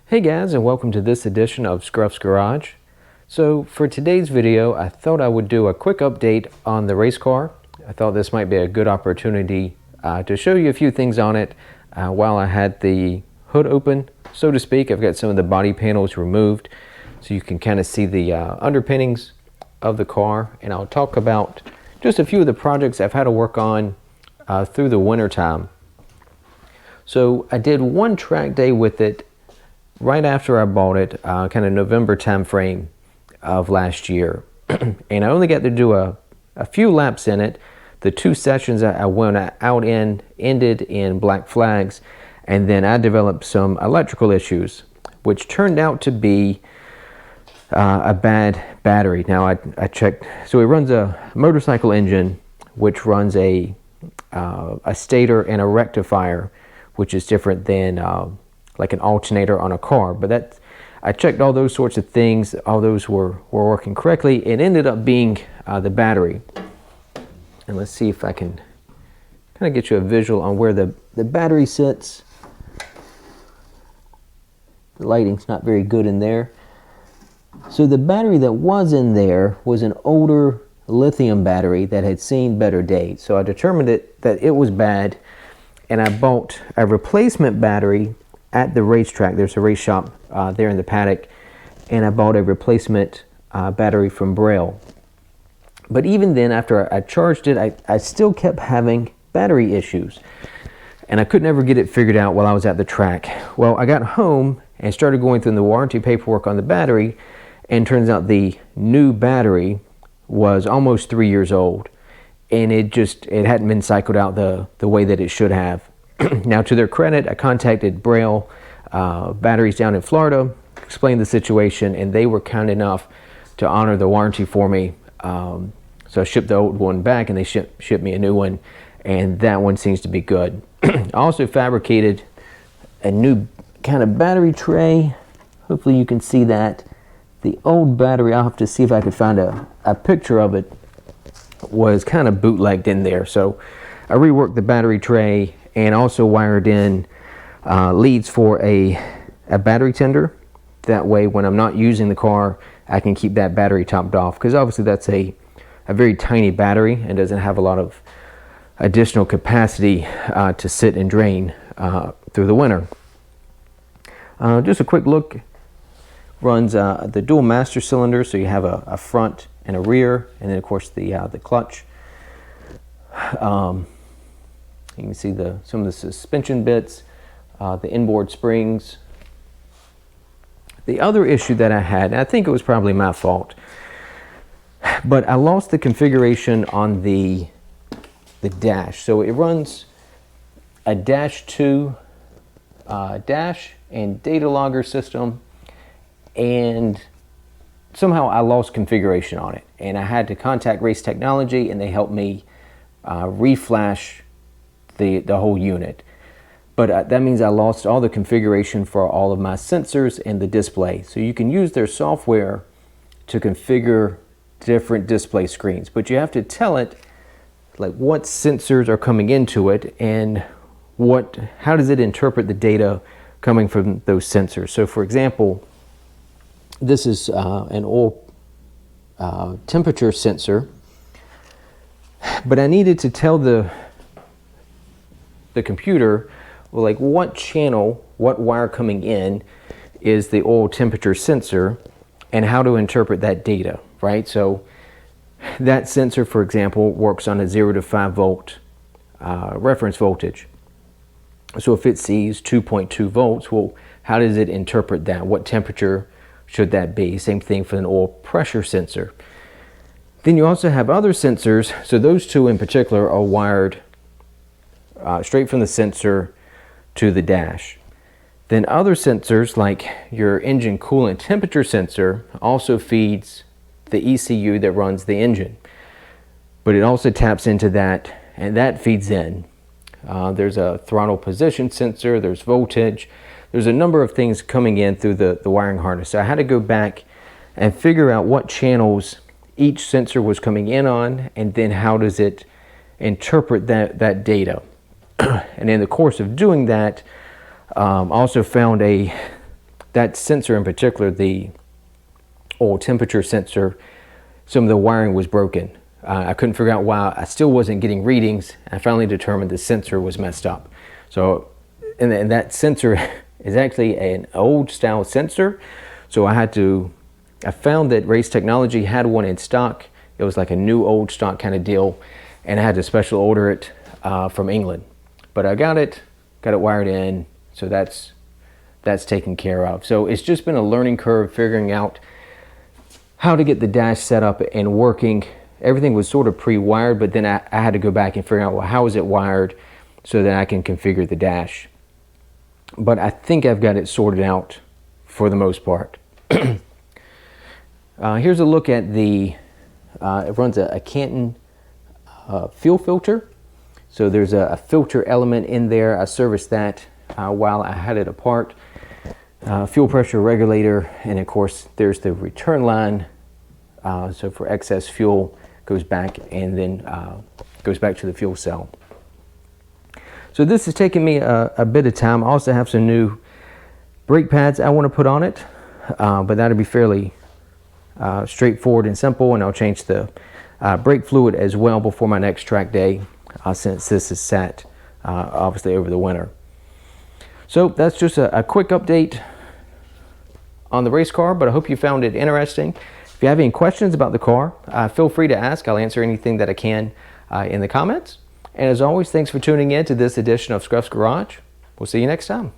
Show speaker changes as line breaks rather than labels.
Hey guys, and welcome to this edition of Scruff's Garage. So for today's video, I thought I would do a quick update on the race car. I thought this might be a good opportunity to show you a few things on it while I had the hood open, so to speak. I've got some of the body panels removed so you can kind of see the underpinnings of the car, and I'll talk about just a few of the projects I've had to work on through the winter time. So I did one track day with it right after I bought it, kind of November time frame of last year. And I only got to do a few laps in it. The two sessions I went out in ended in black flags, and then I developed some electrical issues, which turned out to be a bad battery. Now I checked, so it runs a motorcycle engine, which runs a stator and a rectifier, which is different than like an alternator on a car. But I checked all those sorts of things. All those were working correctly. It ended up being the battery. And let's see if I can kind of get you a visual on where the battery sits. The lighting's not very good in there. So the battery that was in there was an older lithium battery that had seen better days. So I determined that it was bad, and I bought a replacement battery at the racetrack. There's a race shop there in the paddock, and I bought a replacement battery from Braille. But even then, after I charged it, I still kept having battery issues, and I could never get it figured out while I was at the track. Well, I got home and started going through the warranty paperwork on the battery, and turns out the new battery was almost 3 years old, and it hadn't been cycled out the way that it should have. Now, to their credit, I contacted Braille Batteries down in Florida, explained the situation, and they were kind enough to honor the warranty for me. So I shipped the old one back, and they shipped me a new one, and that one seems to be good. I also fabricated a new kind of battery tray. Hopefully you can see that. The old battery, I'll have to see if I could find a picture of it, was kind of bootlegged in there. So I reworked the battery tray and also wired in leads for a battery tender. That way, when I'm not using the car, I can keep that battery topped off, because obviously that's a very tiny battery and doesn't have a lot of additional capacity to sit and drain through the winter. Just a quick look. Runs the dual master cylinder, so you have a front and a rear, and then of course the clutch. You can see some of the suspension bits, the inboard springs. The other issue that I had, and I think it was probably my fault, but I lost the configuration on the dash. So it runs a dash 2 dash and data logger system, and somehow I lost configuration on it, and I had to contact Race Technology, and they helped me reflash the whole unit. But that means I lost all the configuration for all of my sensors and the display. So you can use their software to configure different display screens, but you have to tell it like what sensors are coming into it and how does it interpret the data coming from those sensors. So for example, this is an oil temperature sensor, but I needed to tell the computer, well, like what channel, what wire coming in is the oil temperature sensor, and how to interpret that data, right? So that sensor, for example, works on a 0 to 5 volt reference voltage. So if it sees 2.2 volts, well, how does it interpret that? What temperature should that be? Same thing for an oil pressure sensor. Then you also have other sensors. So those two in particular are wired straight from the sensor to the dash. Then other sensors, like your engine coolant temperature sensor, also feeds the ECU that runs the engine. But it also taps into that, and that feeds in. There's a throttle position sensor, there's voltage, there's a number of things coming in through the wiring harness. So I had to go back and figure out what channels each sensor was coming in on, and then how does it interpret that data. And in the course of doing that, also found a that sensor in particular, the oil temperature sensor, some of the wiring was broken. I couldn't figure out why I still wasn't getting readings. I finally determined the sensor was messed up. So, and that sensor is actually an old style sensor. So I found that Race Technology had one in stock. It was like a new old stock kind of deal, and I had to special order it from England. But I got it wired in, so that's taken care of. So it's just been a learning curve figuring out how to get the dash set up and working. Everything was sort of pre-wired, but then I had to go back and figure out, well, how is it wired so that I can configure the dash. But I think I've got it sorted out for the most part. Here's a look at it runs a Canton fuel filter. So there's a filter element in there. I serviced that while I had it apart. Fuel pressure regulator, and of course there's the return line. So for excess fuel, goes back and then goes back to the fuel cell. So this has taken me a bit of time. I also have some new brake pads I want to put on it, but that'll be fairly straightforward and simple, and I'll change the brake fluid as well before my next track day, since this is sat obviously over the winter. So that's just a quick update on the race car, but I hope you found it interesting. If you have any questions about the car, feel free to ask. I'll answer anything that I can in the comments. And as always, thanks for tuning in to this edition of Scruff's Garage. We'll see you next time.